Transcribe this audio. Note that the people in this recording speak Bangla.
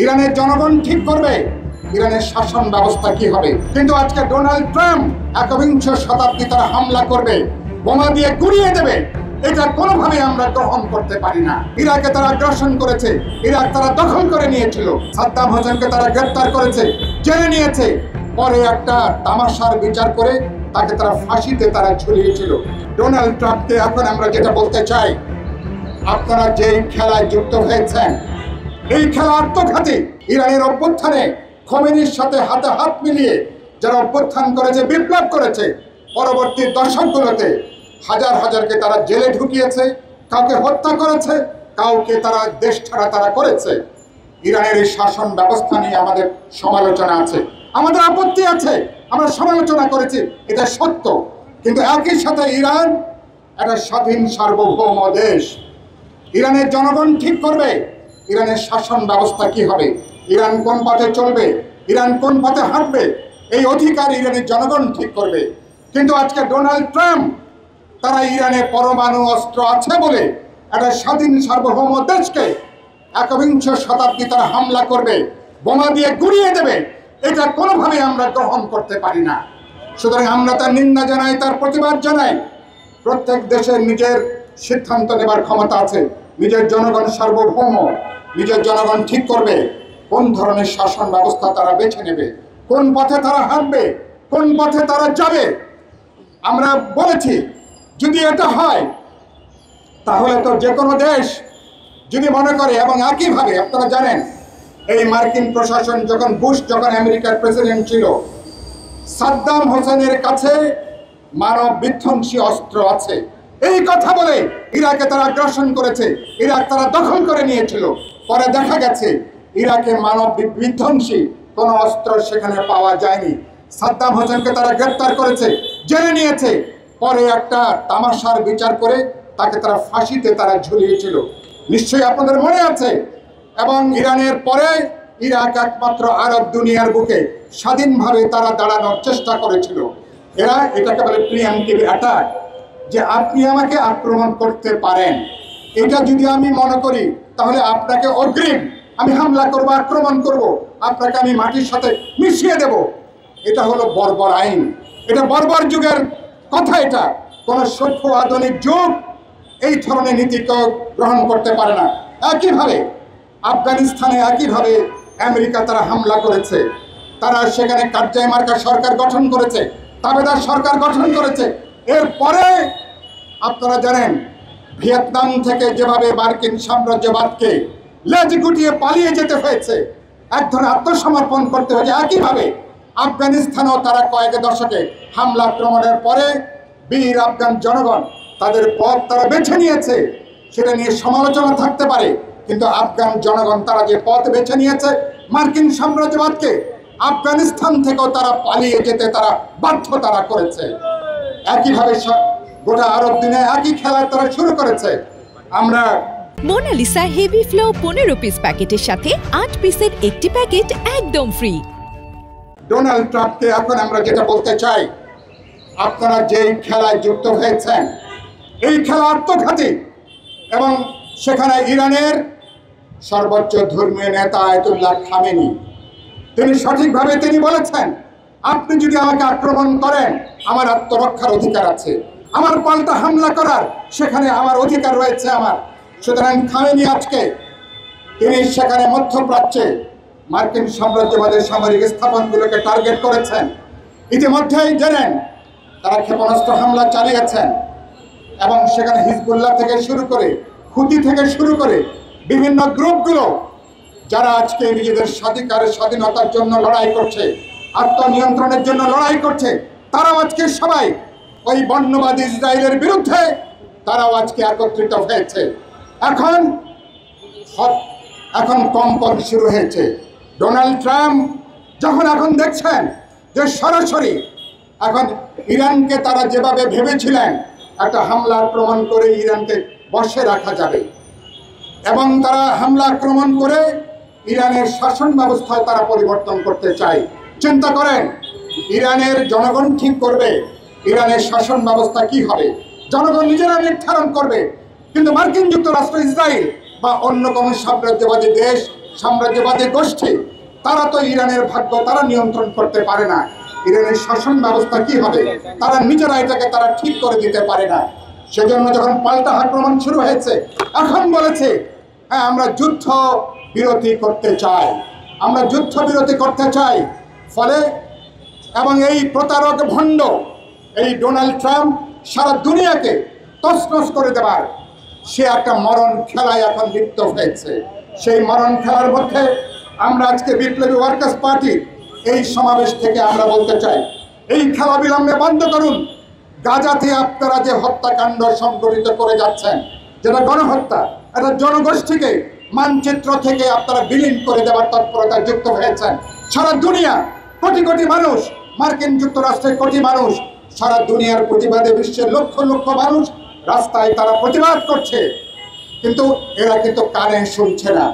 ইরানের জনগণ ঠিক করবে ইরানের শাসন ব্যবস্থা কি হবে। কিন্তু আজকে ডোনাল্ড ট্রাম্প একবিংশ শতাব্দী তারা হামলা করবে, বোমা দিয়ে গুড়িয়ে দেবে, এটা কোনোভাবে আমরা গ্রহণ করতে পারি না। ইরাকে তারা আগ্রাসন করেছে, ইরাক তারা দখল করে নিয়েছিল, সাদ্দাম হোসেনকে তারা গ্রেফতার করেছে, জেলে নিয়েছে, পরে একটা তামাশার বিচার করে তাকে তারা ফাঁসিতে তারা ঝুলিয়েছিল। ডোনাল্ড ট্রাম্পকে এখন আমরা যেটা বলতে চাই, আপনারা যেই খেলায় যুক্ত হয়েছেন এই খেলা আত্মঘাতী। ইরানের অভ্যুত্থানে খোমেনির সাথে হাতে হাত মিলিয়ে যারা অভ্যুত্থান করেছে, বিপ্লব করেছে, পরবর্তী দশকগুলোতে হাজার হাজারকে তারা জেলে ঢুকিয়েছে, কাউকে হত্যা করেছে, কাউকে তারা দেশ ছাড়া তারা করেছে। ইরানের এই শাসন ব্যবস্থা নিয়ে আমাদের সমালোচনা আছে, আমাদের আপত্তি আছে, আমরা সমালোচনা করেছি, এটা সত্য। কিন্তু একই সাথে ইরান একটা স্বাধীন সার্বভৌম দেশ। ইরানের জনগণ ঠিক করবে ইরানের শাসন ব্যবস্থা কি হবে, ইরান কোন পথে চলবে, ইরান কোন পথে হাঁটবে, এই অধিকার ইরানের জনগণ ঠিক করবে। কিন্তু আজকে ডোনাল্ড ট্রাম্প তারা ইরানে পরমাণু অস্ত্র আছে বলে একটা স্বাধীন সার্বভৌম দেশকে একবিংশ শতাব্দী তারা হামলা করবে, বোমা দিয়ে গুড়িয়ে দেবে, এটা কোনোভাবে আমরা গ্রহণ করতে পারি না। সুতরাং আমরা তার নিন্দা জানাই, তার প্রতিবাদ জানাই। প্রত্যেক দেশের নিজের সিদ্ধান্ত নেবার ক্ষমতা আছে, নিজের জনগণ সার্বভৌম, নিজের জনগণ ঠিক করবে কোন ধরনের শাসন ব্যবস্থা তারা বেছে নেবে, কোন পথে তারা হাঁটবে, কোন পথে তারা যাবে। আমরা বলেছি যদি এটা হয় তাহলে তো যে কোনো দেশ যদি মনে করে, এবং একইভাবে আপনারা জানেন এই মার্কিন প্রশাসন যখন বুশ যখন আমেরিকার প্রেসিডেন্ট ছিল, সাদ্দাম হোসেনের কাছে মানব বিধ্বংসী অস্ত্র আছে এই কথা বলে ইরাকে তারা আগ্রাসন করেছে, ইরাক তারা দখল করে নিয়েছিল। পরে দেখা গেছে ইরাকে মানব বিধ্বংসী কোনো অস্ত্র সেখানে পাওয়া যায়নি। সাদ্দাম হোসেনকে তারা গ্রেফতার করেছে, জেলে নিয়েছে, পরে একটা তামাশার বিচার করে তাকে তারা ফাঁসিতে তারা ঝুলিয়েছিল, নিশ্চয়ই আপনাদের মনে আছে। এবং ইরানের পরে ইরাক একমাত্র আরব দুনিয়ার বুকে স্বাধীনভাবে তারা দাঁড়ানোর চেষ্টা করেছিল। এরা এটাকে বলে প্রিএম্পটিভ অ্যাটাক, যে আপনি আমাকে আক্রমণ করতে পারেন, এটা যদি আমি মনে করি তাহলে আপনাকে অগ্রিম আমি হামলা করব, আক্রমণ করব, আপনাকে আমি মাটির সাথে মিশিয়ে দেব। এটা হলো বর্বর আইন, এটা বর্বর যুগের কথা। এটা কোন সভ্য আধুনিক যুগ এই ধরনের নীতিকে গ্রহণ করতে পারে না। একইভাবে আফগানিস্তানে একইভাবে আমেরিকা তারা হামলা করেছে, তারা সেখানে কারজাই মার্কা সরকার গঠন করেছে, তাবেদার সরকার গঠন করেছে। এরপরে আপনারা জানেন ভিয়েতনাম থেকে যেভাবে মার্কিন সাম্রাজ্যবাদকে লেজ গুটিয়ে পালিয়ে যেতে হয়েছে, এক ধরনের আত্মসমর্পণ করতে হয়েছে, একইভাবে আফগানিস্তানেও তারা কয়েক দশকে হামলা আক্রমণের পরে বীর আফগান জনগণ তাদের পথ তারা বেছে নিয়েছে। সেটা নিয়ে সমালোচনা থাকতে পারে, কিন্তু আফগান জনগণ তারা যে পথ বেছে নিয়েছে মার্কিন সাম্রাজ্যবাদকে আফগানিস্তান থেকেও তারা পালিয়ে যেতে তারা বাধ্য তারা করেছে। একইভাবে গোটা আরব দিনে একই খেলা তারা শুরু করেছে। আমরা মোনালিসা হেভি ফ্লো 15 পিস প্যাকেটের সাথে 8 পিসের একটি প্যাকেট একদম ফ্রি। ডোনাল্ড ট্রাম্পকে এখন আমরা যেটা বলতে চাই, আপনারা যেই খেলায় যুক্ত হয়েছেন এই খেলা আত্মঘাতী। এবং সেখানে ইরানের সর্বোচ্চ ধর্মীয় নেতা আয়াতুল্লাহ খামেনি তিনি সঠিকভাবে তিনি বলেছেন, আপনি যদি আমাকে আক্রমণ করেন আমার আত্মরক্ষার অধিকার আছে, আমার পাল্টা হামলা করার সেখানে আমার অধিকার রয়েছে আমার। সুতরাং খামেনি আজকে তিনি সেখানে মধ্যপ্রাচ্যে মার্কিন সাম্রাজ্যবাদের সামরিক স্থাপনগুলোকে টার্গেট করেছেন। ইতিমধ্যেই জানেন তারা ক্ষেপণাস্ত্র হামলা চালিয়েছেন, এবং সেখানে হিজবুল্লাহ থেকে শুরু করে হুতি থেকে শুরু করে বিভিন্ন গ্রুপগুলো যারা আজকে নিজেদের স্বাধীনতার জন্য লড়াই করছে, আত্মনিয়ন্ত্রণের জন্য লড়াই করছে, তারাও আজকে সবাই ওই বর্ণবাদী ইসরায়েলের বিরুদ্ধে তারাও আজকে একত্রিত হয়েছে। এখন কম্পন শুরু হয়েছে। ডোনাল্ড ট্রাম্প যখন এখন দেখছেন যে সরাসরি এখন ইরানকে তারা যেভাবে ভেবেছিলেন একটা হামলা আক্রমণ করে ইরানকে বশে রাখা যাবে, এবং তারা হামলা আক্রমণ করে ইরানের শাসন ব্যবস্থায় তারা পরিবর্তন করতে চায়। চিন্তা করেন, ইরানের জনগণ ঠিক করবে ইরানের শাসন ব্যবস্থা কি হবে, জনগণ নিজেরা নির্ধারণ করবে। কিন্তু মার্কিন যুক্তরাষ্ট্র, ইসরায়েল বা অন্য কোনো সাম্রাজ্যবাদী দেশ সাম্রাজ্যবাদী গোষ্ঠী, তারা তো ইরানের ভাগ্য তারা নিয়ন্ত্রণ করতে পারে না। ইরানের শাসন ব্যবস্থা কি হবে তারা নিজেরা এটাকে তারা ঠিক করে দিতে পারে না। সেজন্য যখন পাল্টা আক্রমণ শুরু হয়েছে, এখন বলেছে হ্যাঁ আমরা যুদ্ধ বিরতি করতে চাই, আমরা যুদ্ধ বিরতি করতে চাই। ফলে এবং এই প্রতারক ভণ্ড এই ডোনাল্ড ট্রাম্প সারা দুনিয়াকে তছনছ করে দেবার সে একটা মরণ খেলায় এখন লিপ্ত হয়েছে। সেই মরণ খেলার মধ্যে আমরা আজকে বিপ্লবী ওয়ার্কার্স পার্টির এই সমাবেশ থেকে আমরা বলতে চাই, এই খেলা বিলম্বে বন্ধ করুন। গাজাতে আপনারা যে হত্যাকাণ্ড সংঘটিত করে যাচ্ছেন, যেটা গণহত্যা, একটা জনগোষ্ঠীকে মানচিত্র থেকে আপনারা বিলীন করে দেওয়ার তৎপরতায় যুক্ত হয়েছেন। সারা দুনিয়া কোটি কোটি মানুষ, মার্কিন যুক্তরাষ্ট্রের কোটি মানুষ, সারা দুনিয়ার প্রতিবাদে বিশ্বের লক্ষ লক্ষ মানুষ রাস্তায় তারা প্রতিবাদ করছে, কিন্তু এরা কিন্তু কানে শুনছে না।